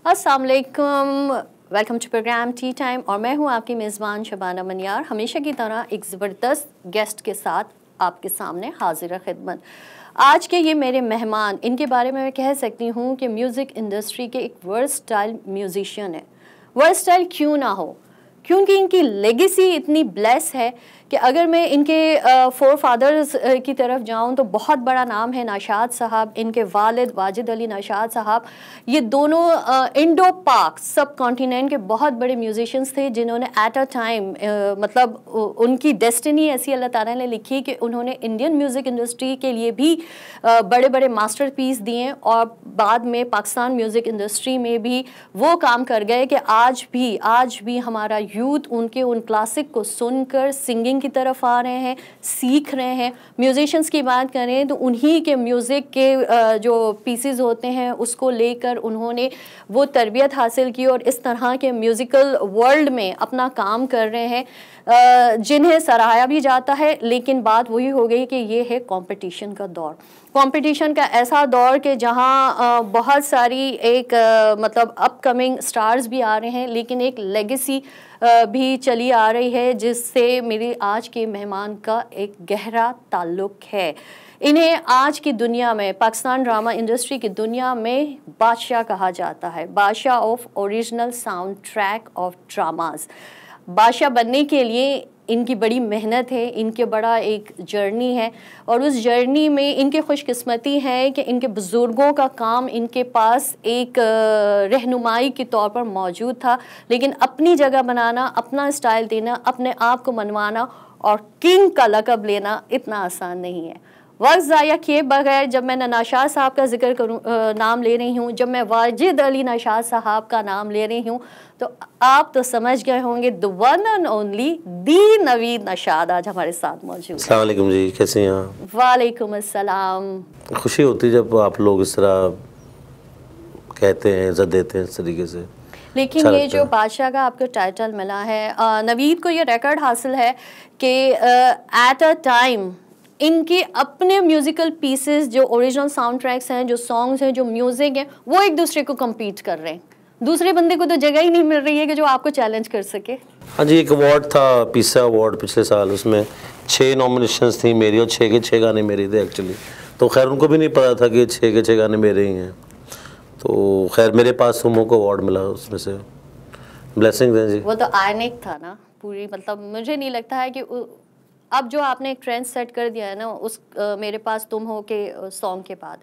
अस्सलाम वालेकुम, welcome to programme tea time और मैं हूं आपकी मेज़बान शबाना मनियार। हमेशा की तरह एक ज़बरदस्त गेस्ट के साथ आपके सामने हाजिर खिदमत। आज के ये मेरे मेहमान, इनके बारे में मैं कह सकती हूँ कि म्यूज़िक इंडस्ट्री के एक वर्सटाइल म्यूज़िशियन है। वर्सटाइल क्यों ना हो, क्योंकि इनकी लेगेसी इतनी ब्लेस है कि अगर मैं इनके फोर फादर्स की तरफ जाऊं तो बहुत बड़ा नाम है नौशाद साहब। इनके वालिद वाजिद अली नौशाद साहब, ये दोनों इंडो पाक सब कॉन्टिनेंट के बहुत बड़े म्यूजिशियंस थे जिन्होंने एट अ टाइम मतलब उनकी डेस्टिनी ऐसी अल्लाह ताला ने लिखी कि उन्होंने इंडियन म्यूज़िक इंडस्ट्री के लिए भी बड़े बड़े मास्टरपीस दिए और बाद में पाकिस्तान म्यूज़िक इंडस्ट्री में भी वो काम कर गए कि आज भी हमारा यूथ उनके उन क्लासिक को सुनकर सिंगिंग की तरफ आ रहे हैं, सीख रहे हैं। म्यूजिशियंस की बात करें तो उन्हीं के म्यूज़िक के जो पीसेस होते हैं उसको लेकर उन्होंने वो तरबियत हासिल की और इस तरह के म्यूज़िकल वर्ल्ड में अपना काम कर रहे हैं जिन्हें सराहा भी जाता है। लेकिन बात वही हो गई कि ये है कंपटीशन का दौर, कंपटीशन का ऐसा दौर कि जहाँ बहुत सारी एक मतलब अपकमिंग स्टार्स भी आ रहे हैं, लेकिन एक लेगेसी भी चली आ रही है जिससे मेरे आज के मेहमान का एक गहरा ताल्लुक है। इन्हें आज की दुनिया में, पाकिस्तान ड्रामा इंडस्ट्री की दुनिया में बादशाह कहा जाता है, बादशाह of original sound track of dramas. बादशाह बनने के लिए इनकी बड़ी मेहनत है, इनके बड़ा एक जर्नी है और उस जर्नी में इनकी खुशकिस्मती है कि इनके बुज़ुर्गों का काम इनके पास एक रहनुमाई के तौर पर मौजूद था। लेकिन अपनी जगह बनाना, अपना स्टाइल देना, अपने आप को मनवाना और किंग का लक़ब लेना इतना आसान नहीं है। वक्त ज़ाया किए बगैर जब मैं नौशाद साहब का जिक्र करूँ, नाम ले रही हूँ, जब मैं वाजिद अली नौशाद साहब का नाम ले रही हूँ तो आप तो समझ गए होंगे the one and only the Naveed Naushad आज हमारे साथ मौजूद। अस्सलाम वालेकुम जी, कैसे हैं आप? वालेकुम अस्सलाम। खुशी होती है जब आप लोग इस तरह कहते हैं, इज्जत देते हैं इस तरीके से। लेकिन ये जो बादशाह का आपको टाइटल मिला है, नवीद को ये रिकॉर्ड हासिल है कि एट अ टाइम इनके अपने म्यूज़िकल पीसेस जो ओरिजिनल साउंड ट्रैक्स हैं, जो सॉन्ग्स हैं, जो म्यूज़िक है, वो एक दूसरे को कम्पीट कर रहे हैं। दूसरे बंदे को तो जगह ही नहीं मिल रही है कि जो आपको चैलेंज कर सके। हाँ जी, एक अवार्ड था पिसा अवार्ड पिछले साल, उसमें 6 नॉमिनेशंस थी मेरी और 6 के 6 गाने मेरे थे एक्चुअली। तो खैर उनको भी नहीं पता था कि 6 के 6 गाने मेरे ही हैं। तो खैर मेरे पास सुमो को अवार्ड मिला, उसमें से ब्लेसिंग्स हैं जी। वो तो आयनिक था ना पूरी, मतलब मुझे नहीं लगता है कि अब जो आपने एक ट्रेंड सेट कर दिया है ना उस मेरे पास तुम हो के सॉन्ग के बाद,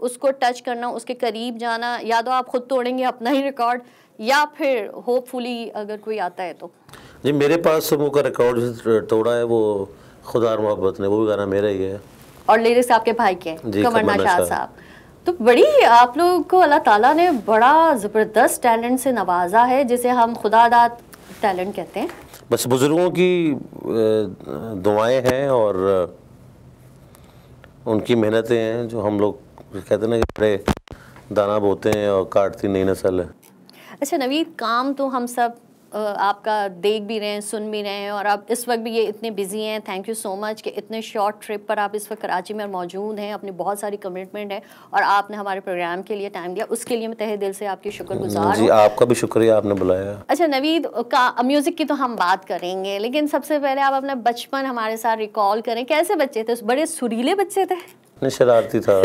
उसको टच करना, उसके करीब जाना, या तो आप खुद तोड़ेंगे अपना ही रिकॉर्ड या फिर होपफुली अगर कोई आता है तो। जी मेरे पास सुमो का रिकॉर्ड तोड़ा है वो खुदा और मोहब्बत ने, वो भी गाना मेरा ही है और लिरिक्स आपके भाई के कमर नौशाद साहब। तो बड़ी आप लोग को अल्लाह ताला ने बड़ा ज़बरदस्त टैलेंट से नवाजा है जिसे हम खुदादाद टैलेंट कहते हैं। बस बुजुर्गों की दुआएं हैं और उनकी मेहनतें हैं जो हम लोग कहते हैं ना कि बड़े दाना बोते हैं और काटती नई नस्ल है। अच्छा नवीद, काम तो हम सब आपका देख भी रहे हैं, सुन भी रहे हैं और आप इस वक्त भी ये इतने बिजी हैं। थैंक यू सो मच कि इतने शॉर्ट ट्रिप पर आप इस वक्त कराची में मौजूद हैं। अपनी बहुत सारी कमिटमेंट है और आपने हमारे प्रोग्राम के लिए टाइम दिया, उसके लिए मैं तहे दिल से आपकी शुक्रगुजार जी। आपका भी शुक्रिया, आपने बुलाया। अच्छा नवीद, म्यूज़िक की तो हम बात करेंगे, लेकिन सबसे पहले आप अपना बचपन हमारे साथ रिकॉल करें। कैसे बच्चे थे? बड़े सुरीले बच्चे थे? नहीं, शरारती था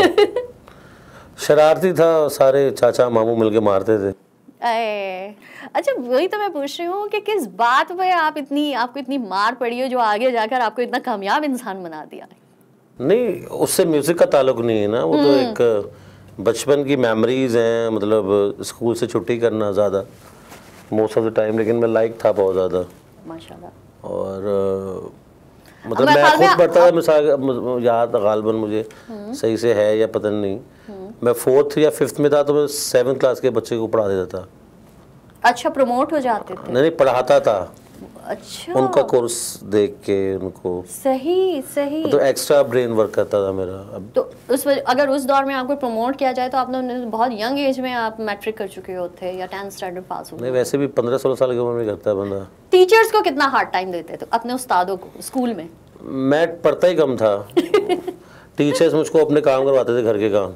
शरारती था, सारे चाचा मामू मिलके मारते थे। अच्छा वही तो मैं पूछ रही हूँ कि किस बात पे आपको इतनी मार पड़ी हो जो आगे जाकर आपको इतना कामयाब इंसान बना दिया? नहीं, उससे म्यूजिक का ताल्लुक नहीं है ना, वो तो एक बचपन की मेमोरीज हैं। मतलब स्कूल से छुट्टी करना ज़्यादा मोस्ट ऑफ द टाइम, लेकिन मैं लाइक था बहुत ज़्यादा माशाल्लाह। और मतलब मैं खुद पढ़ता था, मिसाल याद गालबन मुझे सही से है या पता नहीं, मैं 4th या 5th में था तो मैं 7th क्लास के बच्चे को पढ़ा देता था। अच्छा, प्रमोट हो जाते थे? नहीं, पढ़ाता था। अच्छा, उनका कोर्स देख के उनको। सही तो एक्स्ट्रा ब्रेन वर्क करता था मेरा। अब तो अगर उस दौर में आपको प्रमोट किया जाए तो आपने बहुत यंग एज में आप मैट्रिक कर चुके होते या 10th स्टैंडर्ड पास हो? नहीं, वैसे भी 15-16 साल की उम्र में करता है बंदा। टीचर्स को कितना हार्ड टाइम देते थे अपने उस्तादों को स्कूल में? मैं पढ़ता ही कम था टीचर्स मुझको अपने काम करवाते थे, घर के काम।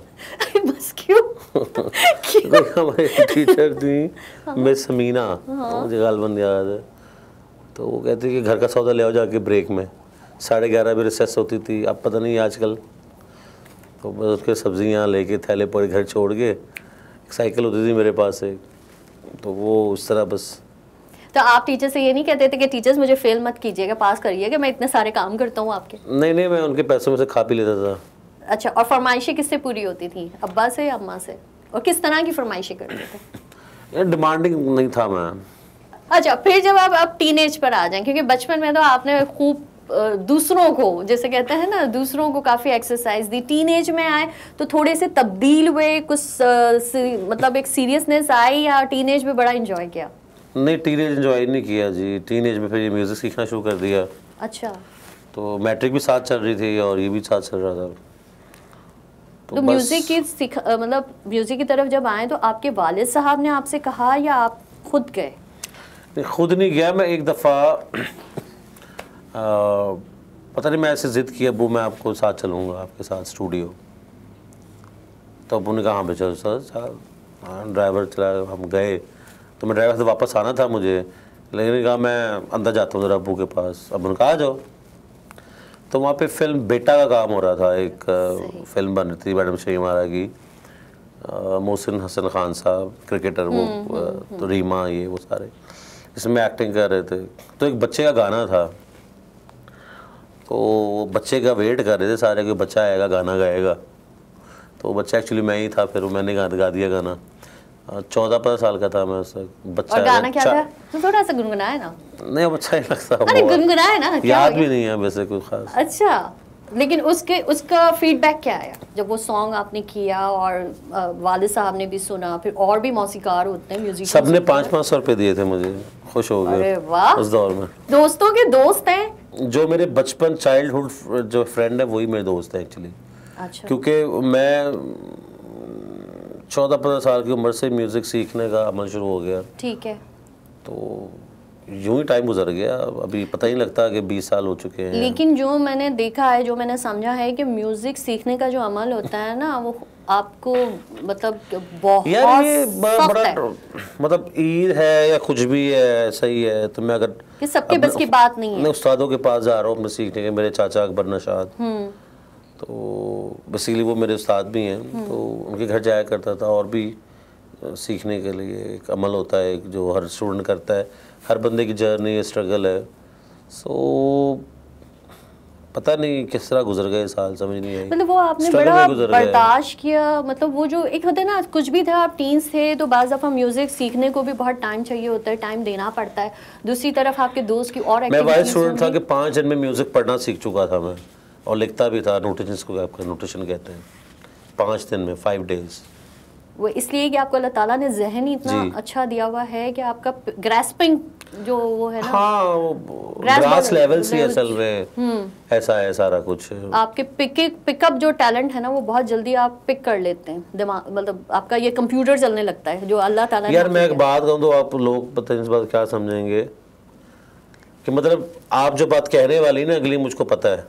बस क्यों? हमारी टीचर थी मिस समीना, मुझे गालबंद याद है। तो वो कहती कि घर का सौदा ले आओ जाके ब्रेक में। 11:30 बजे रिसेस होती थी, अब पता नहीं आजकल। तो बस उसके सब्जियाँ लेके थैले पर घर छोड़ के, एक साइकिल होती थी मेरे पास एक, तो वो उस तरह बस। तो आप टीचर से ये नहीं कहते थे कि टीचर्स मुझे फेल मत कीजिएगा, पास करिएगा, मैं इतने सारे काम करता हूँ आपके? नहीं, मैं उनके पैसों में से खा पी लेता था। अच्छा, और फरमाइशें किससे पूरी होती थी, अब्बा से या अम्मा से? और किस तरह की फरमाइशें करते थे? यार डिमांडिंग नहीं था मैं। अच्छा, फिर जब आप टीनेज पर आ जाएं, क्योंकि बचपन में तो आपने खूब दूसरों को, जैसे कहते हैं ना, दूसरों को काफ़ी एक्सरसाइज दी। टीनेज में आए तो थोड़े से तब्दील हुए, कुछ मतलब एक सीरियसनेस आई, या टीनेज में बड़ा एंजॉय किया? नहीं, टीनेज एंजॉय नहीं किया जी। टीनेज में फिर ये म्यूज़िक सीखना शुरू कर दिया। अच्छा। तो मैट्रिक भी साथ चल रही थी और ये भी साथ चल रहा था। तो म्यूज़िक की मतलब म्यूज़िक की तरफ जब आए तो आपके वालिद साहब ने आपसे कहा या आप खुद गए? नहीं, खुद नहीं गया मैं। एक दफ़ा पता नहीं मैं ऐसे ज़िद की, अबू मैं आपको साथ चलूँगा आपके साथ स्टूडियो। तो अबू ने कहा हाँ चल सर, ड्राइवर चला, हम गए। तो मैं ड्राइवर से वापस आना था मुझे, लेकिन कहा मैं अंदर जाता हूँ ज़रा अबू के पास। अबू ने कहा आ जाओ। तो वहाँ पे फिल्म बेटा का काम हो रहा था, एक फिल्म बन रही थी मैडम शहीमारा की, मोहसिन हसन खान साहब क्रिकेटर, वो तो रीमा, ये वो सारे इसमें एक्टिंग कर रहे थे। तो एक बच्चे का गाना था, तो बच्चे का वेट कर रहे थे सारे कि बच्चा आएगा गाना गाएगा। तो बच्चा एक्चुअली मैं ही था। फिर मैंने गा दिया गाना। 14-15 साल का था मैं उस वक्त। बच्चा और गाना क्या था? तो थोड़ा सा गुनगुनाए ना। नहीं, अब अच्छा ही लगता। अरे गुनगुनाए ना, याद भी नहीं है वैसे कुछ खास। अच्छा, लेकिन उसका फीडबैक क्या आया जब वो सॉन्ग आपने किया और वालिद साहब ने भी सुना, फिर और भी मौसीकार होते हैं म्यूजिक, सबने 500-500 रुपए दिए थे मुझे, खुश हो गए। अरे वाह, उस दौर में दोस्तों के दोस्त हैं जो मेरे बचपन चाइल्डहुड जो फ्रेंड है वही मेरे दोस्त हैं एक्चुअली। अच्छा। क्योंकि मैं 14-15 साल की उम्र से म्यूजिक सीखने का अमल शुरू हो गया। ठीक है। तो यूं ही टाइम गुजर गया, अभी पता ही लगता कि 20 साल हो चुके हैं। लेकिन जो मैंने देखा है, जो मैंने समझा है कि म्यूजिक सीखने का जो अमल होता है ना, वो आपको मतलब बहुत यार ये बड़ा है। मतलब ईद है या कुछ भी है, सही है। तो मैं अगर कि सबके बस की बात नहीं है। मैं उस्तादों के पास जा रहा हूँ अपने सीखने के, मेरे चाचा अकबर नशाद, तो बेसिकली वो मेरे उस्ताद भी हैं। तो उनके घर जाया करता था, और भी सीखने के लिए एक अमल होता है जो हर स्टूडेंट करता है। हर बंदे की जर्नी स्ट्रगल है। सो पता नहीं किस तरह गुजर गए साल, समझ नहीं आई। मतलब वो आपने बड़ा बर्दाश्त किया। मतलब वो जो एक होता है ना, कुछ भी था, आप टीन्स थे, तो बाज़ दफ़ा म्यूजिक सीखने को भी बहुत टाइम चाहिए होता है, टाइम देना पड़ता है। दूसरी तरफ आपके दोस्त की और मैं वाइस स्टूडेंट था कि 5 दिन में म्यूजिक पढ़ना सीख चुका था मैं, और लिखता भी था। नोटेशन को आपका नोटेशन कहते हैं। 5 दिन में, 5 डेज। वो इसलिए कि आपको अल्लाह ताला ने ज़हन ही इतना अच्छा दिया हुआ है कि आपका ग्रास्पिंग जो वो है ना, हाँ, ग्रास लेवल से असल में ऐसा है सारा कुछ। आपके पिकअप जो टैलेंट है ना, वो बहुत जल्दी आप पिक कर लेते हैं। दिमाग मतलब आपका ये कंप्यूटर चलने लगता है, जो अल्लाह ताला ने। यार मैं एक बात कहूँ तो आप लोग पता नहीं इस बात क्या समझेंगे कि मतलब आप जो बात कहने वाली ना अगली, मुझको पता है।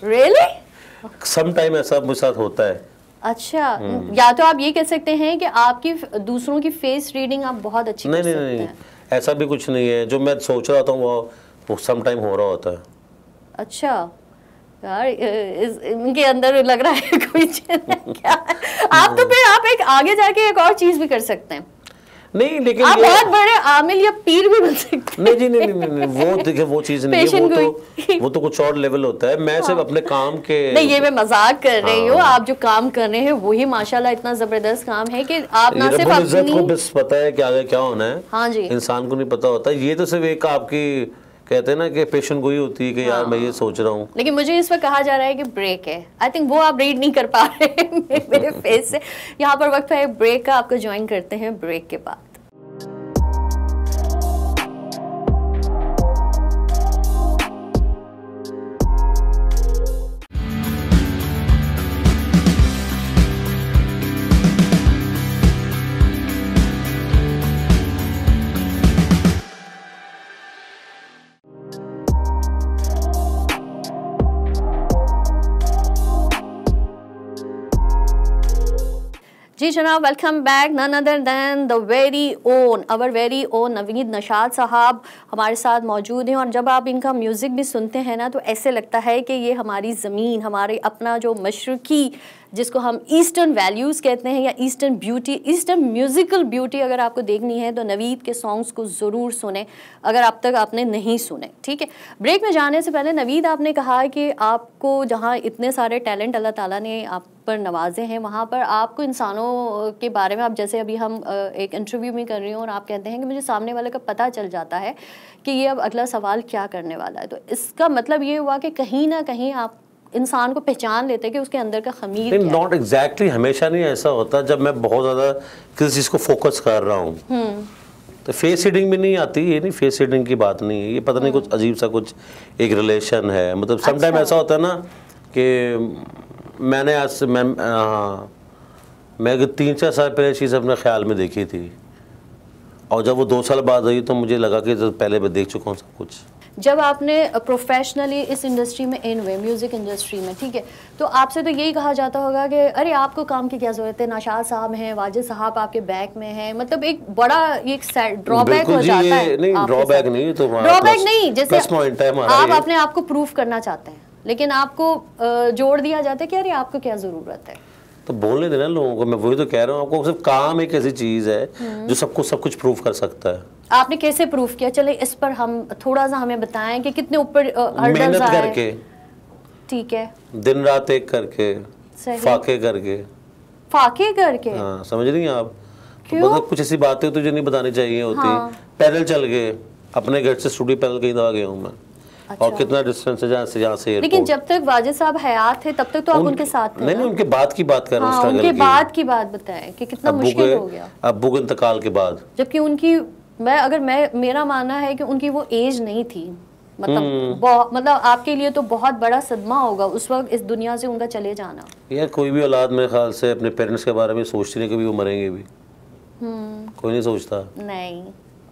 Really? सम टाइम ऐसा मेरे साथ होता है। अच्छा, या तो आप ये कह सकते हैं कि आपकी दूसरों की फेस रीडिंग आप बहुत अच्छी कर सकते हैं। नहीं, ऐसा भी कुछ नहीं है। जो मैं सोच रहा था वो सम टाइम हो रहा होता है। अच्छा यार, इनके अंदर लग रहा है कोई क्या। आप तो फिर आप एक आगे जाके एक और चीज भी कर सकते हैं। नहीं, लेकिन आप बहुत बड़े आमिल या पीर भी बन सकते हैं। नहीं जी, नहीं, वो देखिए वो चीज नहीं है। वो तो कुछ और लेवल होता है। मैं सिर्फ अपने काम के, नहीं, ये मैं मजाक कर रही हूँ। आप जो काम कर रहे हैं वही माशाल्लाह इतना जबरदस्त काम है कि आप ना सिर्फ अपनी को बस पता है कि आगे क्या होना है। हाँ जी, इंसान को नहीं पता होता। ये तो सिर्फ एक आपकी कहते हैं ना कि पेशेंट गोई होती है कि यार मैं ये सोच रहा हूँ। लेकिन मुझे इस पर कहा जा रहा है कि ब्रेक है। आई थिंक वो आप रीड नहीं कर पा रहे हैं मेरे फेस से। यहाँ पर वक्त है ब्रेक का, आपको ज्वाइन करते हैं ब्रेक के बाद। जी जनाब, welcome back. None other than the very own, our very own Naveed Nashad साहब हमारे साथ मौजूद हैं। और जब आप इनका म्यूज़िक भी सुनते हैं ना, तो ऐसे लगता है कि ये हमारी ज़मीन, हमारे अपना जो मशरक़ी, जिसको हम ईस्टर्न वैल्यूज़ कहते हैं या eastern beauty, eastern musical beauty अगर आपको देखनी है तो नवीद के सॉन्ग्स को ज़रूर सुने, अगर अब तक आपने नहीं सुने। ठीक है, ब्रेक में जाने से पहले नवीद, आपने कहा कि आपको जहाँ इतने सारे टैलेंट अल्लाह ताला ने आप पर नवाजे हैं, वहाँ पर आपको इंसानों के बारे में, आप जैसे अभी हम एक इंटरव्यू में कर रही हूँ और आप कहते हैं कि मुझे सामने वाले का पता चल जाता है कि ये अब अगला सवाल क्या करने वाला है, तो इसका मतलब ये हुआ कि कहीं ना कहीं आप इंसान को पहचान लेते हैं कि उसके अंदर का खमीर क्या है। नॉट एग्जैक्टली, हमेशा नहीं ऐसा होता। जब मैं बहुत ज़्यादा किसी चीज़ को फोकस कर रहा हूँ तो फेस रीडिंग भी नहीं आती। ये नहीं, फेस रीडिंग की बात नहीं है, ये पता नहीं कुछ अजीब सा कुछ एक रिलेशन है। मतलब समटाइम ऐसा होता है ना कि मैंने आज से मैं 3-4 साल पहले चीज़ अपने ख्याल में देखी थी और जब वो 2 साल बाद आई तो मुझे लगा कि पहले मैं देख चुका हूँ सब कुछ। जब आपने प्रोफेशनली इस इंडस्ट्री में इन हुए, म्यूज़िक इंडस्ट्री में, ठीक है, तो आपसे तो यही कहा जाता होगा कि अरे आपको काम की क्या ज़रूरत है, नशाद साहब हैं, वाजिद साहब आपके बैक में हैं, मतलब एक बड़ा एक ड्रॉबैक हो जाता है। नहीं, ड्रॉबैक नहीं, तो ड्रॉबैक नहीं, जैसे पॉइंट है हमारा, आप अपने आप को प्रूफ करना चाहते हैं लेकिन आपको जोड़ दिया जाता है कि अरे आपको क्या ज़रूरत है। तो बोलने देना लोगों को, मैं वही तो कह रहा हूँ आपको। सिर्फ काम एक ऐसी चीज़ है जो सबको सब कुछ प्रूफ कर सकता है। आपने कैसे प्रूफ किया? चले इस पर हम थोड़ा सा हमें बताएं कि कितने ऊपर मेहनत करके, ठीक है, दिन रात एक करके, फाके करके। फाके करके? हाँ, समझ रही हैं आप? तो मतलब कुछ ऐसी बातें तुझे नहीं बतानी चाहिए होती। पैदल चल गए, अपने घर से स्टूडियो पैदल कहीं दवा गया हूँ मैं। अच्छा। और कितना डिस्टेंस है जहाँ से लेकिन जब तक वाजिद साहब हयात थे तब तक तो आप उनके साथ थे। नहीं, उनके बाद की बात कर रहा हूँ। उनके बाद की बात बताएं कि कितना मुश्किल हो गया अब्बू के इंतकाल के बाद। जबकि उनकी मेरा मानना है कि उनकी वो एज नहीं थी, मतलब आपके लिए तो बहुत बड़ा सदमा होगा उस वक्त इस दुनिया से उनका चले जाना। यार कोई भी औलाद मेरे ख्याल से अपने पेरेंट्स के बारे में सोचती नहीं, कभी वो मरेंगे भी। कोई नहीं सोचता। नहीं,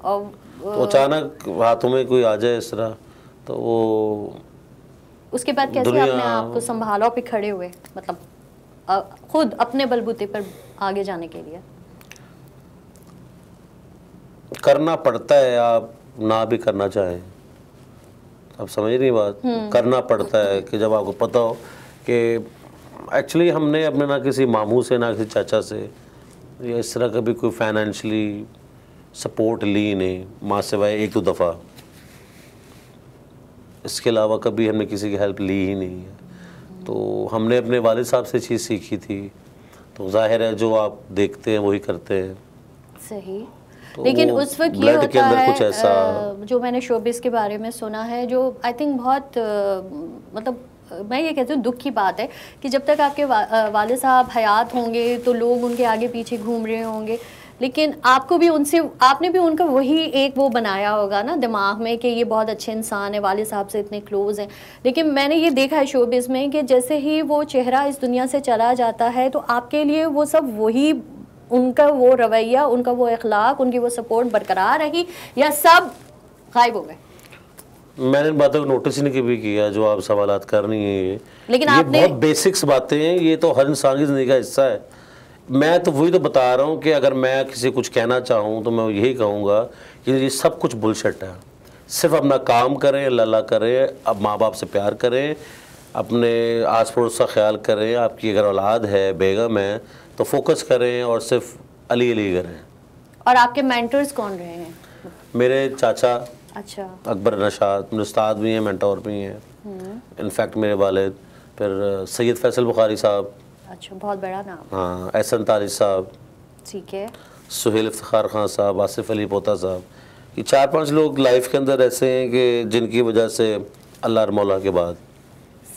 और तो अचानक हाथों में कोई आ जाए इस तरह, तो वो उसके बाद कैसे अपने आप को संभाला पे खड़े हुए, मतलब खुद अपने बलबूते पर आगे जाने के लिए? करना पड़ता है, आप ना भी करना चाहें। आप समझ रही बात? करना पड़ता है कि जब आपको पता हो कि एक्चुअली हमने अपने ना किसी मामू से ना किसी चाचा से या इस तरह कभी कोई फाइनेंशियली सपोर्ट ली नहीं, माँ सिवाय 1-2 दफ़ा। इसके अलावा कभी हमने किसी की हेल्प ली ही नहीं है। तो हमने अपने वालिद साहब से चीज़ सीखी थी, तो जाहिर है जो आप देखते हैं वही करते हैं। सही। तो लेकिन उस वक्त ये होता है कुछ ऐसा जो मैंने शोबिस के बारे में सुना है, जो आई थिंक बहुत मतलब मैं ये कहती हूँ दुख की बात है कि जब तक आपके वालिद साहब हयात होंगे तो लोग उनके आगे पीछे घूम रहे होंगे, लेकिन आपको भी उनसे, आपने भी उनका वही एक वो बनाया होगा ना दिमाग में कि ये बहुत अच्छे इंसान है, वालिद साहब से इतने क्लोज हैं। लेकिन मैंने ये देखा है शोबिस में कि जैसे ही वो चेहरा इस दुनिया से चला जाता है तो आपके लिए वो सब वही, उनका वो रवैया, उनका वो अखलाक, उनकी वो सपोर्ट बरकरार रही या सब गायब हो गए? मैंने इन बातों को नोटिस ही नहीं कभी किया जो आप सवालात कर रही हैं। ये लेकिन ये आपने बहुत बेसिक्स बातें हैं, ये तो हर इंसान की ज़िंदगी का हिस्सा है। मैं तो वही तो बता रहा हूँ कि अगर मैं किसी कुछ कहना चाहूँ तो मैं यही कहूँगा कि ये सब कुछ बुलशिट है। सिर्फ अपना काम करें, अल्लाह करें, अब माँ बाप से प्यार करें, अपने आस पड़ोस का ख्याल करें। आपकी अगर औलाद है, बेगम है, तो फोकस करें और सिर्फ अली अली करें। और आपके मेंटर्स कौन रहे हैं? मेरे चाचा अच्छा अकबर नशाद, मेरे उस्ताद भी हैं, मेंटोर भी हैं। इनफैक्ट मेरे वालिद, फिर सैयद फैसल बुखारी साहब, अच्छा बहुत बड़ा नाम। हाँ, एहसन तारिश साहब, ठीक है, सुहेल इफ्तिखार खान साहब, आसिफ अली पोता साहब। ये 4-5 लोग लाइफ के अंदर ऐसे हैं कि जिनकी वजह से अल्लाह मौला के बाद,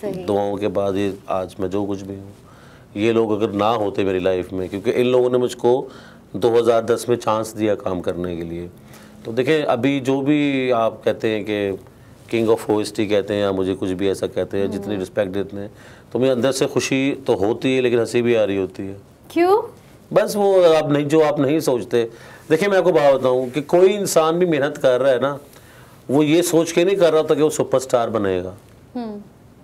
दुआओं के बाद ये आज मैं जो कुछ भी हूँ। ये लोग अगर ना होते मेरी लाइफ में, क्योंकि इन लोगों ने मुझको 2010 में चांस दिया काम करने के लिए। तो देखें, अभी जो भी आप कहते हैं कि किंग ऑफ ओएसटी कहते हैं या मुझे कुछ भी ऐसा कहते हैं, जितनी रिस्पेक्ट देते हैं, तो मुझे अंदर से खुशी तो होती है लेकिन हंसी भी आ रही होती है। क्यों? बस वो आप नहीं सोचते। देखिए मैं आपको बात बताऊँ कि कोई इंसान भी मेहनत कर रहा है ना, वो ये सोच के नहीं कर रहा था कि वो सुपरस्टार बनेगा।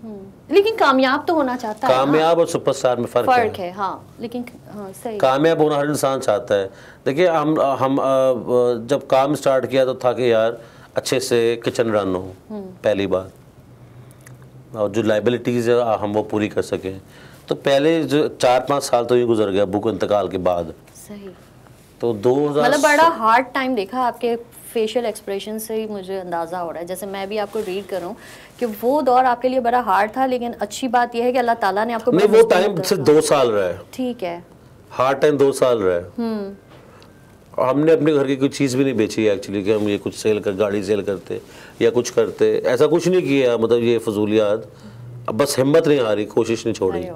लेकिन कामयाब तो होना चाहता है। कामयाब और सुपरस्टार में फर्क है। हाँ, लेकिन हाँ सही। कामयाब होना हर इंसान चाहता है। देखिए हम जब काम स्टार्ट किया तो था कि यार अच्छे से किचन रन हो, पहली बात, और जो लाइबिलिटीज़ है हम वो पूरी कर सकें। तो पहले जो 4-5 साल तो ये गुजर गया अब्बू के इंतकाल के बाद। सही। तो 2000 मतलब बड़ा हार्ड टाइम देखा, आपके फेशियल एक्सप्रेशन से ही मुझे अंदाज़ा हो रहा है, जैसे मैं भी आपको रीड करूं कि वो दौर आपके लिए बड़ा हार्ड था, लेकिन अच्छी बात यह है कि अल्लाह ताला ने आपको नहीं, वो टाइम सिर्फ 2 साल रहा है। ठीक है, हार्ड टाइम 2 साल रहा है। हमने अपने घर की कोई चीज़ भी नहीं बेची है एक्चुअली, कि हम ये कुछ सेल कर, गाड़ी सेल करते या कुछ करते, ऐसा कुछ नहीं किया। मतलब ये फजूलियात, अब बस हिम्मत नहीं हारी, कोशिश नहीं छोड़ी।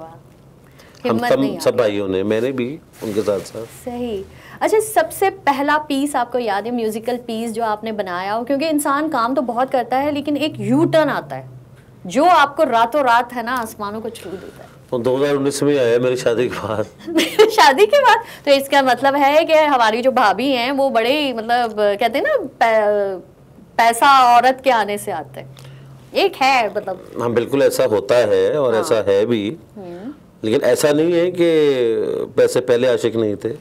हम सब भाइयों ने, मैंने भी उनके साथ साथ। सही। अच्छा, सबसे पहला पीस आपको याद है, म्यूजिकल पीस जो आपने बनाया हो? क्योंकि इंसान काम तो बहुत करता है, लेकिन एक यू टर्न आता है जो आपको रातों रात है ना आसमानों को छू देता है। तो 2019 में आया मेरी शादी के बाद। शादी के बाद? तो इसका मतलब है कि हमारी जो भाभी हैं वो बड़े, मतलब कहते हैं ना, पैसा औरत के आने से आता है, एक है मतलब। हाँ बिल्कुल ऐसा होता है, और हाँ। ऐसा है भी, लेकिन ऐसा नहीं है कि पैसे पहले आशिक नहीं थे।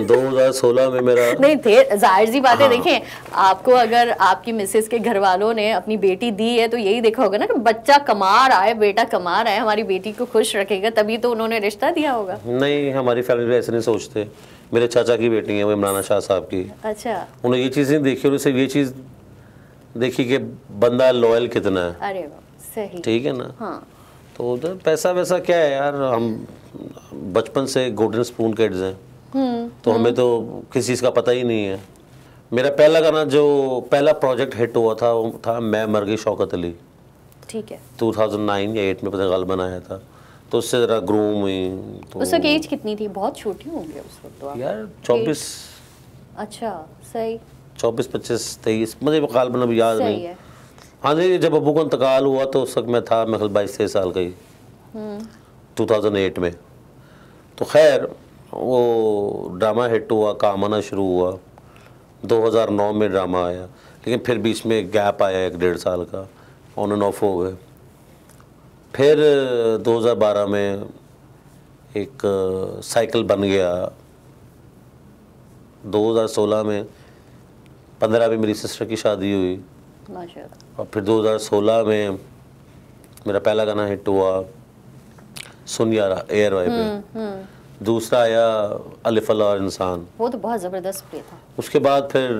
2016 में मेरा नहीं थे, जाहिर सी बात है। देखें, आपको अगर आपकी मिसेस के घर वालों ने अपनी बेटी दी है तो यही देखा होगा ना कि बच्चा कमा रहा है, बेटा कमा रहा है, हमारी बेटी को खुश रखेगा, तभी तो उन्होंने रिश्ता दिया होगा। नहीं, हमारी फैमिली में ऐसे नहीं सोचते। मेरे चाचा की बेटी है वो, इमरान शाह साहब की। अच्छा। उन्हें ये चीज़ नहीं देखी, उन्हें सिर्फ ये चीज़ देखी कि बंदा लॉयल कितना है। अरे सही, ठीक है ना। हाँ। तो उधर पैसा वैसा क्या है यार, हम बचपन से गोल्डन स्पून किड्स हैं, तो हमें तो किसी चीज़ का पता ही नहीं है। मेरा पहला गाना, जो पहला प्रोजेक्ट हिट हुआ था, वो था मैं मर गई शौकत अली। ठीक है। 2009 या 8 में पता गाल बनाया था, तो उससे ज़रा ग्रूम हुई। तो उस वक्त एज कितनी थी? बहुत छोटी होंगी उस वक्त तो आप। यार 24। अच्छा, सही। 24, 25, 23, मुझे गाल बना भी याद नहीं है। हाँ जी, जब अब्बू का इंतकाल हुआ तो उस वक्त मैं था, मैं 22-23 साल का ही, 2008 में। तो खैर वो ड्रामा हिट हुआ, काम आना शुरू हुआ। 2009 में ड्रामा आया, लेकिन फिर बीच में गैप आया 1-1.5 साल का, ऑन एंड ऑफ हो गए। फिर 2012 में एक साइकिल बन गया। 2016 में 15 में मेरी सिस्टर की शादी हुई, और फिर 2016 में मेरा पहला गाना हिट हुआ, सुन यारा एयर वाई पे। दूसरा आया अलिफ अल्लाह और इंसान, वो तो बहुत जबरदस्त प्ले था। उसके बाद फिर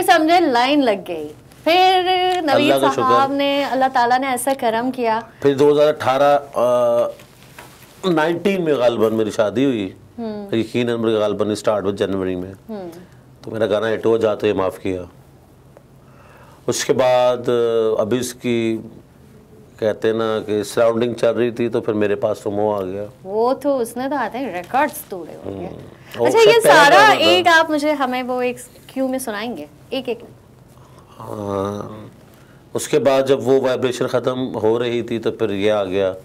समझे लाइन लग गई, फिर नवीद साहब ने, अल्लाह ताला ने ऐसा करम किया। फिर 2019 में गालबन मेरी शादी हुई, यकीनन मेरी गालबन स्टार्ट हुई जनवरी में, तो मेरा गाना हिट हुआ जा तो ये माफ़ किया। उसके बाद अभी उसकी कहते हैं ना कि सराउंडिंग चल रही थी, तो फिर मेरे पास तो मोह आ गया। वो तो उसने तो आते हैं रिकॉर्ड्स तोड़े होंगे। अच्छा, ये सारा एक आप मुझे हमें वो एक क्यू में सुनाएंगे एक एक? हाँ, उसके बाद जब वो वाइब्रेशन ख़त्म हो रही थी तो फिर ये आ गया,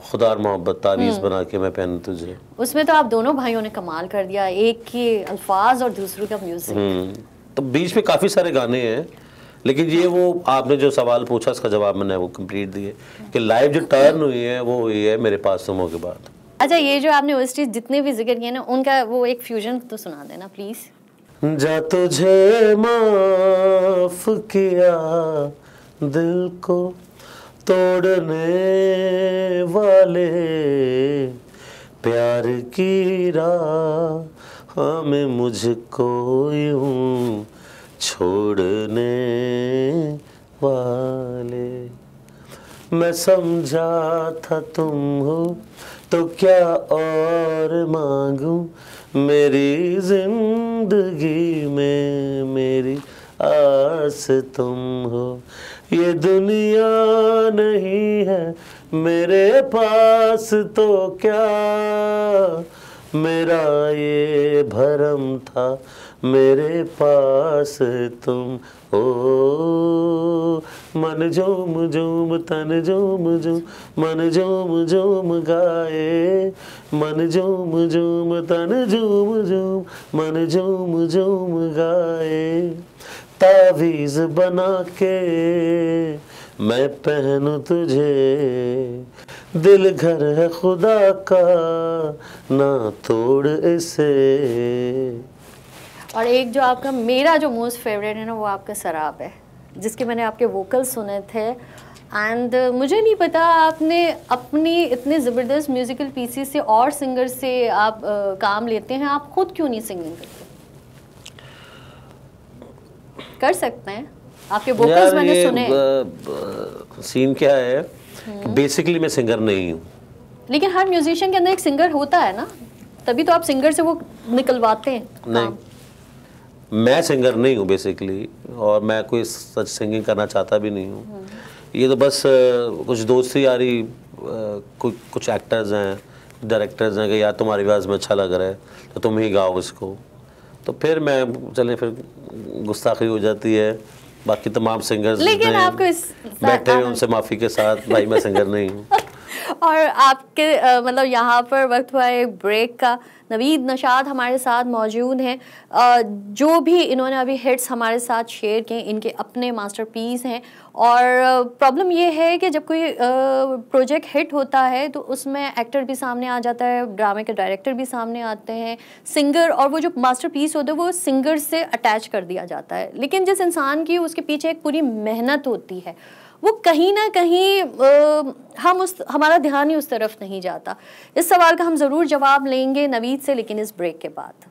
खुदा और मोहब्बत तावीज़ बना के मैं पहन तुझे। उसमें तो आप दोनों भाइयों ने कमाल कर दिया, एक के अल्फाज और दूसरों का म्यूजिक। तो बीच में काफ़ी सारे गाने हैं, लेकिन ये वो आपने जो सवाल पूछा उसका जवाब मैंने वो कंप्लीट दिए कि लाइव जो टर्न हुई है वो हुई है मेरे पास तुमों के बाद। अच्छा, ये जो आपने ओएसटी जितने भी जिक्र किए ना, उनका वो एक फ्यूजन तो सुना देना प्लीज। जा तुझे माफ किया दिल को तोड़ने वाले, प्यार की राह हमें मुझको यूं छोड़ने वाले। मैं समझा था तुम हो तो क्या और मांगूं, मेरी जिंदगी में मेरी आस तुम हो। ये दुनिया नहीं है मेरे पास तो क्या, मेरा ये भरम था मेरे पास तुम हो। मन झूम झूम तन झूम झूम मन झूम झूम गाए, मन झूम झूम तन झूम झूम मन झूम झूम गाए। तावीज़ बना के मैं पहनूं तुझे, दिल घर है खुदा का, ना तोड़ इसे। और एक जो आपका, मेरा जो मोस्ट फेवरेट है ना, वो आपका शराब है, जिसके मैंने आपके वोकल सुने थे। एंड मुझे नहीं पता आपने अपनी इतने ज़बरदस्त म्यूज़िकल पीसेस से और सिंगर से आप काम लेते हैं, आप खुद क्यों नहीं सिंगिंग करते? कर सकते हैं, आपके वोकल्स मैंने सुने। सीन क्या है, बेसिकली मैं सिंगर नहीं हूँ, लेकिन हर म्यूजिशियन के अंदर एक सिंगर होता है ना, तभी तो आप सिंगर से वो निकलवाते हैं। नहीं, मैं सिंगर नहीं हूँ बेसिकली, और मैं कोई सच सिंगिंग करना चाहता भी नहीं हूँ। ये तो बस कुछ दोस्ती यारी, कुछ एक्टर्स हैं, डायरेक्टर्स हैं कि यार तुम्हारी आवाज़ में अच्छा लग रहा है तो तुम ही गाओ इसको, तो फिर मैं चले, फिर गुस्ताखी हो जाती है। बाकी तमाम सिंगर्स लेकिन आपको बैठे हैं, उनसे माफ़ी के साथ, भाई मैं सिंगर नहीं हूँ। और आपके मतलब यहाँ पर वक्त हुआ एक ब्रेक का। नवीद नशाद हमारे साथ मौजूद हैं। जो भी इन्होंने अभी हिट्स हमारे साथ शेयर किए, इनके अपने मास्टरपीस हैं। और प्रॉब्लम ये है कि जब कोई प्रोजेक्ट हिट होता है तो उसमें एक्टर भी सामने आ जाता है, ड्रामे के डायरेक्टर भी सामने आते हैं, सिंगर, और वो जो मास्टरपीस होता है वो सिंगर से अटैच कर दिया जाता है। लेकिन जिस इंसान की उसके पीछे एक पूरी मेहनत होती है, वो कहीं ना कहीं हमारा ध्यान ही उस तरफ नहीं जाता। इस सवाल का हम ज़रूर जवाब लेंगे नवीद से, लेकिन इस ब्रेक के बाद।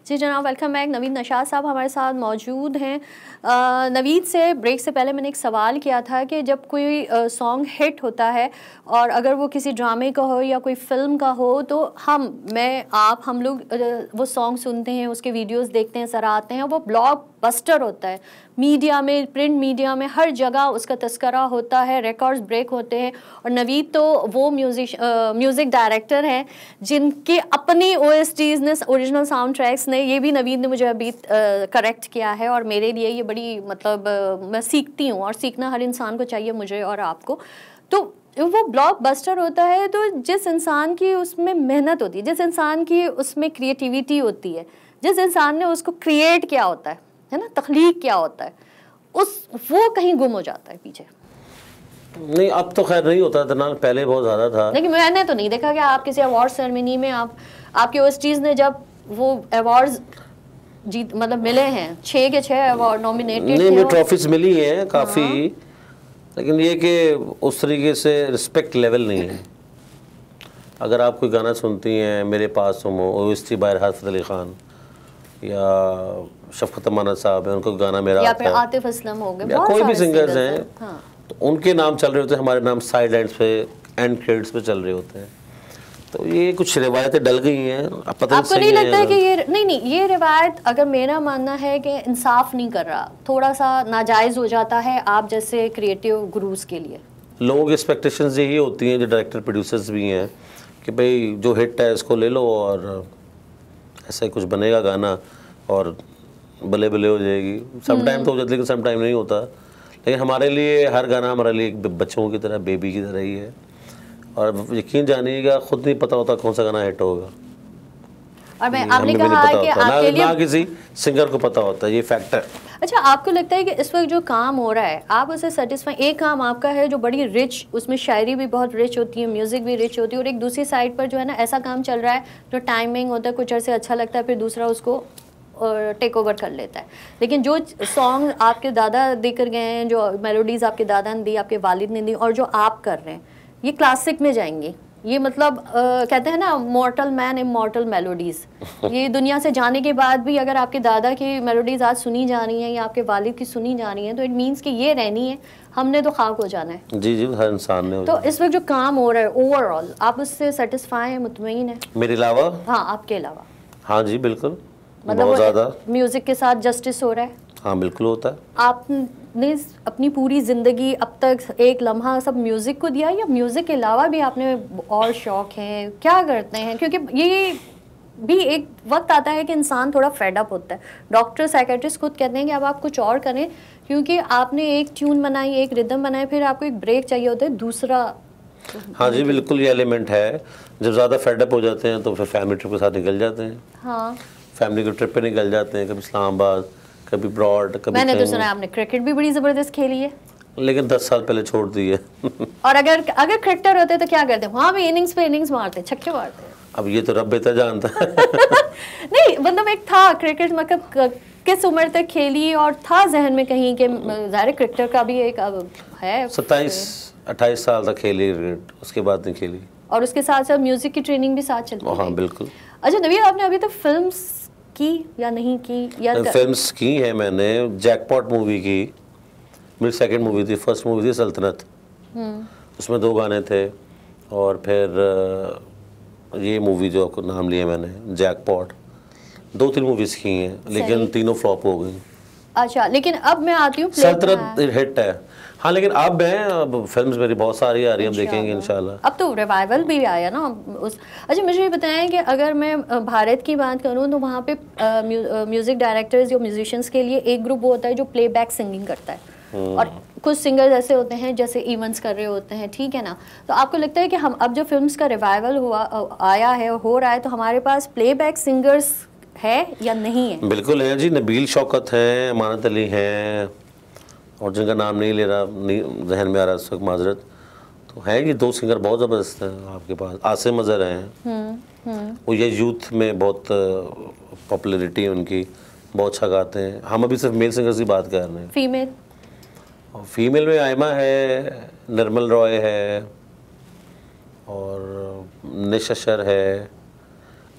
जी जनाब, वेलकम बैक। नवीद नशाद साहब हमारे साथ मौजूद हैं। नवीद से ब्रेक से पहले मैंने एक सवाल किया था कि जब कोई सॉन्ग हिट होता है और अगर वो किसी ड्रामे का हो या कोई फिल्म का हो, तो हम लोग वो सॉन्ग सुनते हैं, उसके वीडियोस देखते हैं, सराहते हैं, वो ब्लॉकबस्टर होता है। मीडिया में, प्रिंट मीडिया में, हर जगह उसका तस्करा होता है, रिकॉर्ड्स ब्रेक होते हैं। और नवीद तो वो म्यूज़िक डायरेक्टर हैं जिनके अपनी OSTs ने, ओरिजिनल साउंड ट्रैक्स ने, ये भी नवीद ने मुझे अभी करेक्ट किया है। और मेरे लिए ये बड़ी मतलब मैं सीखती हूँ, और सीखना हर इंसान को चाहिए, मुझे और आपको। तो वो ब्लॉकबस्टर होता है, तो जिस इंसान की उसमें मेहनत होती है, जिस इंसान की उसमें क्रिएटिविटी होती है, जिस इंसान ने उसको क्रिएट किया होता है ना, तख्लीक क्या होता है, वो कहीं गुम हो जाता है पीछे। नहीं, अब तो खैर नहीं होता था ना, पहले बहुत ज़्यादा था। लेकिन मैंने तो नहीं देखा कि आप किसी अवार्ड सेरेमनी में आपके OSTs ने जब वो अवार्ड्स जीत, मतलब मिले हैं, 6 के 6 अवार्ड नॉमिनेटेड थे। नहीं, ट्रॉफीज मिली हैं काफ़ी, लेकिन ये कि उस तरीके से रिस्पेक्ट लेवल नहीं है। अगर आप कोई गाना सुनती हैं, मेरे पास तुम हो, OST बाय हर्फ अली खान या शफकत अमानत साहब है, उनको गाना मेरा या फिर आतिफ असलम हो गए, या कोई भी सिंगर्स हैं, हाँ। तो उनके नाम चल रहे होते हैं, हमारे नाम साइड एंड्स पे, एंड क्रेडिट्स पे चल रहे होते हैं। तो ये कुछ रिवायतें डल गई हैं। आपको नहीं लगता है कि ये नहीं, ये रिवायत, अगर मेरा मानना है कि इंसाफ नहीं कर रहा, थोड़ा सा नाजायज़ हो जाता है आप जैसे क्रिएटिव गुरूज के लिए? लोगों की एक्सपेक्टेशंस यही होती हैं, जो डायरेक्टर प्रोड्यूसर्स भी हैं, कि भाई जो हिट है इसको ले लो और ऐसा ही कुछ बनेगा गाना और भले भले हो जाएगी। सम टाइम तो हो जाता है, लेकिन सम टाइम नहीं होता। लेकिन हमारे लिए हर गाना हमारे लिए एक बच्चों की तरह, बेबी की तरह ही है, और यकीन जानिएगा खुद नहीं पता होता कौन सा गाना हिट होगा। और मैं आपने कहा कि आपके लिए ना किसी सिंगर को पता होता है, ये फैक्ट है। अच्छा, आपको लगता है कि इस वक्त जो काम हो रहा है आप उसे सेटिस्फाई, एक काम आपका है जो बड़ी रिच, उसमें शायरी भी बहुत रिच होती है, म्यूज़िक भी रिच होती है, और एक दूसरी साइड पर जो है ना ऐसा काम चल रहा है जो टाइमिंग होता है, कुछ अर्से अच्छा लगता है, फिर दूसरा उसको टेक ओवर कर लेता है। लेकिन जो सॉन्ग आपके दादा देकर गए हैं, जो मेलोडीज़ आपके दादा ने दी, आपके वालिद ने दी, और जो आप कर रहे हैं, ये क्लासिक में जाएंगे। ये मतलब कहते हैं ना, मॉर्टल मैन इमॉर्टल मेलोडीज़। ये दुनिया से जाने के बाद भी अगर आपके दादा की मेलोडीज़ आज सुनी जा रही हैं या आपके वालिद की सुनी जा रही हैं, तो इट मीन्स कि ये रहनी है, हमने तो खाक हो जाना है। जी जी, हर इंसान ने। तो इस वक्त जो काम हो रहा है ओवरऑल, आप उससे सेटिस्फाई हैं, मुतमईन हैं? मेरे अलावा? हाँ, आपके अलावा। हाँ जी बिल्कुल, मतलब बहुत ज़्यादा म्यूज़िक के साथ जस्टिस हो रहा है? हाँ बिल्कुल होता है। आप आपने अपनी पूरी ज़िंदगी अब तक एक लम्हा सब म्यूज़िक को दिया, या म्यूज़िक के अलावा भी आपने और शौक़ हैं, क्या करते हैं? क्योंकि ये भी एक वक्त आता है कि इंसान थोड़ा फेड अप होता है। डॉक्टर साइकेट्रिस्ट खुद कहते हैं कि अब आप कुछ और करें, क्योंकि आपने एक ट्यून बनाई, एक रिदम बनाई, फिर आपको एक ब्रेक चाहिए होता है दूसरा। हाँ जी, बिल्कुल ये एलिमेंट है। जब ज़्यादा फेड अप हो जाते हैं तो फिर फैमिली ट्रिप के साथ निकल जाते हैं। हाँ, फैमिली के ट्रिप पे निकल जाते हैं, कभी इस्लामाबाद, कभी ब्रॉड, कभी मैंने तो सुना है आपने क्रिकेट भी बड़ी ज़बरदस्त खेली है, लेकिन 10 साल पहले छोड़ दी है। और अगर क्रिकेटर होते तो क्या करते? वहाँ भी इनिंग्स पे इनिंग्स मारते, छक्के मारते। अब ये तो रब बेहतर जानता है। नहीं, मतलब एक था क्रिकेट, मतलब किस उम्र तक खेली, और था जहन में कहीं के ज़ाहिर क्रिकेटर का भी एक अब है 27-28 साल तक खेली क्रिकेट, उसके बाद नहीं खेली। और उसके साथ साथ म्यूजिक की ट्रेनिंग भी साथ चलती है। हाँ बिल्कुल। अच्छा नवीद, आपने अभी तक फिल्म्स की या नहीं की? या फिल्म्स की है मैंने। जैकपॉट मूवी की, मेरी सेकंड मूवी थी। फर्स्ट मूवी थी सल्तनत, उसमें 2 गाने थे। और फिर ये मूवी जो आपको नाम लिया मैंने, जैकपॉट, 2-3 मूवीज की हैं, लेकिन तीनों फ्लॉप हो गई। अच्छा, लेकिन अब मैं आती हूँ, सल्तनत हिट है। हाँ, लेकिन अब फिल्म्स मेरी बहुत सारी आ रही है, हम देखेंगे इंशाल्लाह। अब तो रिवाइवल भी आया ना उस। अच्छा, मुझे ये बताएं कि अगर मैं भारत की बात करूँ तो वहाँ पे म्यूजिक डायरेक्टर्स या म्यूजिशियंस के लिए एक ग्रुप होता है जो प्लेबैक सिंगिंग करता है, और कुछ सिंगर्स ऐसे होते हैं जैसे इवेंट्स कर रहे होते हैं, ठीक है ना? तो आपको लगता है कि हम अब जो फिल्म्स का रिवाइवल आया है, हो रहा है, तो हमारे पास प्लेबैक सिंगर्स है या नहीं है? बिल्कुल है जी। नबील शौकत हैं, अमानत अली हैं, और जिनका नाम नहीं ले रहा, नहीं जहन में आ रहा इस वक्त, माजरत। तो हैं ये 2 सिंगर बहुत ज़बरदस्त हैं आपके पास। आसिम अजहर हैं, वो ये यूथ में बहुत पॉपुलरिटी है उनकी, बहुत अच्छा गाते हैं। हम अभी सिर्फ मेल सिंगर्स की बात कर रहे हैं। फीमेल में आयमा है, निर्मल रॉय है, और निशर है।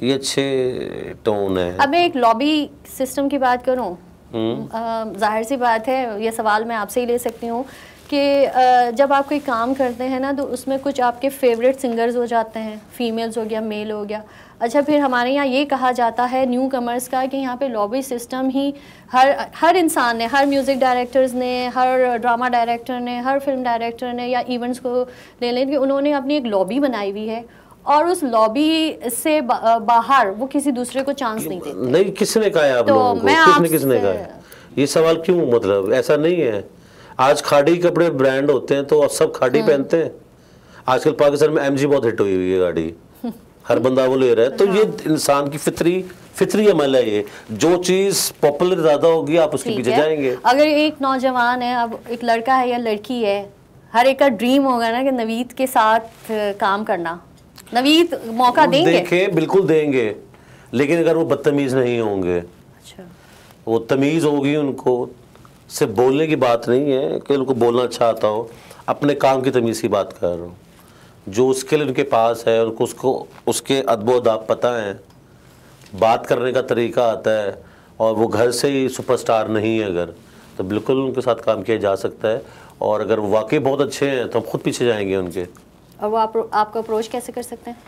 ये अच्छे टोन है। अब मैं एक लॉबी सिस्टम की बात करूं, जाहिर सी बात है, ये सवाल मैं आपसे ही ले सकती हूँ कि जब आप कोई काम करते हैं ना, तो उसमें कुछ आपके फेवरेट सिंगर्स हो जाते हैं, फीमेल्स हो गया, मेल हो गया। अच्छा, फिर हमारे यहाँ ये कहा जाता है न्यू कमर्स का कि यहाँ पे लॉबी सिस्टम ही हर इंसान ने, हर म्यूज़िक डायरेक्टर्स ने, हर ड्रामा डायरेक्टर ने, हर फिल्म डायरेक्टर ने, या इवेंट्स को ले लें कि उन्होंने अपनी एक लॉबी बनाई हुई है, और उस लॉबी से बाहर वो किसी दूसरे को चांस नहीं देते। नहीं, किसने कहा है आप तो लोगों को? किसने कहा है? ये सवाल क्यों? मतलब ऐसा नहीं है। आज खाड़ी कपड़े ब्रांड होते हैं तो सब खाड़ी पहनते हैं। आजकल पाकिस्तान में MG बहुत हिट हुई है गाड़ी, हर बंदा वो ले रहा है। तो ये इंसान की फितरी अमल है। ये जो चीज पॉपुलर ज्यादा होगी आप उसके पीछे जाएंगे। अगर एक नौजवान है, अब एक लड़का है या लड़की है, हर एक का ड्रीम होगा ना कि नवीद के साथ काम करना। नवीद मौका देंगे? देखें, बिल्कुल देंगे, लेकिन अगर वो बदतमीज नहीं होंगे। अच्छा, वो तमीज़ होगी, उनको सिर्फ बोलने की बात नहीं है कि उनको बोलना अच्छा आता हो, अपने काम की तमीज़ की बात कर रहा हूँ। जो स्किल उनके पास है, उनको उसके अदब अदाब पता है, बात करने का तरीका आता है, और वो घर से ही सुपरस्टार नहीं है अगर, तो बिल्कुल उनके साथ काम किया जा सकता है। और अगर वाकई बहुत अच्छे हैं तो हम खुद पीछे जाएंगे उनके। और वो आपको अप्रोच कैसे कर सकते हैं?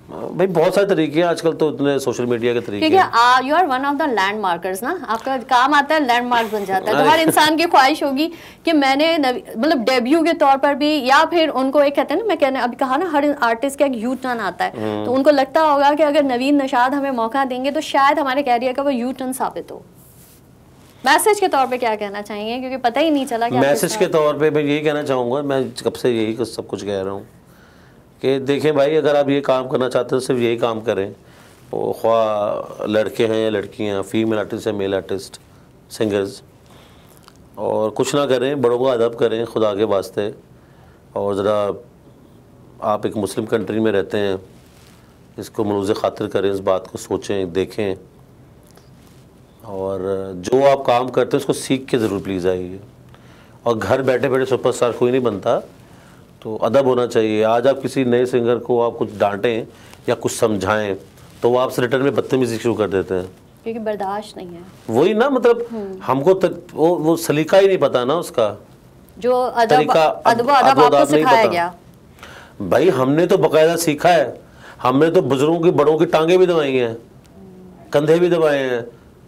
भाई बहुत सारे तरीके हैं आजकल, तो इतने सोशल मीडिया के तरीके। ठीक है, you are one of the land markers ना, आपका काम आता है, लैंडमार्क बन जाता है। तो हर इंसान की ख्वाहिश होगी कि मैंने मतलब डेब्यू के तौर पर भी, या फिर उनको एक कहते हैं ना, मैं कहने अभी कहा ना, हर आर्टिस्ट का एक यू टर्न आता है, तो उनको लगता होगा कि अगर नवीद नशाद हमें मौका देंगे तो शायद हमारे कैरियर का वो यू टर्न साबित हो। मैसेज के तौर पे क्या कहना चाहेंगे, क्योंकि पता ही नहीं चला? मैसेज के तौर पे मैं यही कहना चाहूँगा, मैं कब से यही सब कुछ कह रहा हूँ कि देखें भाई, अगर आप ये काम करना चाहते हो सिर्फ यही काम करें, वो ख्वाह लड़के हैं या लड़कियाँ, फीमेल आर्टिस्ट या मेल आर्टिस्ट, सिंगर्स, और कुछ ना करें, बड़ों का अदब करें खुदा के वास्ते। और ज़रा आप एक मुस्लिम कंट्री में रहते हैं, इसको मलूज़ खातिर करें, इस बात को सोचें, देखें, और जो आप काम करते हैं उसको सीख के ज़रूर प्लीज़ आइए। और घर बैठे बैठे सुपरस्टार कोई नहीं बनता, तो अदब होना चाहिए। आज आप किसी नए सिंगर को आप कुछ डांटें या कुछ समझाएं तो वो आपसे रिटर्न में बदतमीजी शुरू कर देते हैं, क्योंकि बर्दाश्त नहीं है। वही ना, मतलब हमको वो सलीका ही नहीं पता ना उसका, जो अदब आपको सिखाया गया। भाई हमने तो बाकायदा सीखा है, हमने तो बुजुर्गों की, बड़ों की टांगे भी दबाई हैं, कंधे भी दबाए हैं,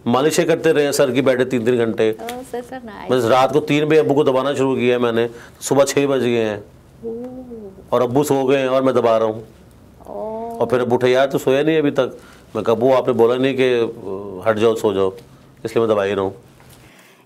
मालिशें करते रहे सर की बैठे 3-3 घंटे। बस रात को 3 बजे अब्बू को दबाना शुरू किया है मैंने, सुबह 6 बज गए हैं और अब्बू सो गए हैं और मैं दबा रहा हूँ। और फिर अब्बू उठे, यार तो सोया नहीं अभी तक। मैं कहा अब्बू आपने बोला नहीं कि हट जाओ सो जाओ, इसलिए मैं दबा ही रहा हूँ।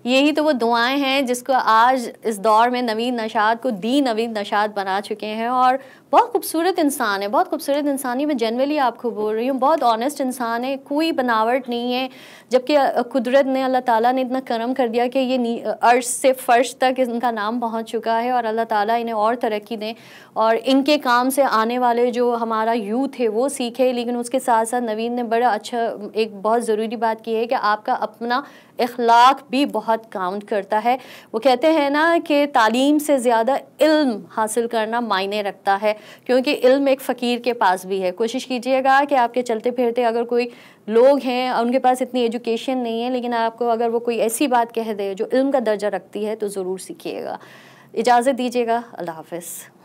यही तो वो दुआएं हैं जिसको आज इस दौर में नवीद नशाद को दी नवीद नशाद बना चुके हैं। और बहुत खूबसूरत इंसान है, बहुत खूबसूरत इंसान ही मैं जनरली आपको बोल रही हूँ, बहुत ऑनेस्ट इंसान है, कोई बनावट नहीं है। जबकि कुदरत ने, अल्लाह ताला ने इतना करम कर दिया कि ये अर्श से फर्श तक इनका नाम पहुँच चुका है और अल्लाह ताला इन्हें और तरक्की दें और इनके काम से आने वाले जो हमारा यूथ है वो सीखे। लेकिन उसके साथ साथ नवीद ने बड़ा अच्छा एक बहुत ज़रूरी बात की है कि आपका अपना इखलाक भी बहुत काउंट करता है। वो कहते हैं ना कि तालीम से ज़्यादा इल्म हासिल करना मायने रखता है, क्योंकि इल्म एक फ़कीर के पास भी है। कोशिश कीजिएगा कि आपके चलते फिरते अगर कोई लोग हैं और उनके पास इतनी एजुकेशन नहीं है, लेकिन आपको अगर वो कोई ऐसी बात कह दे जो इल्म का दर्जा रखती है तो ज़रूर सीखिएगा। इजाज़त दीजिएगा, अल्लाह हाफ़िज़।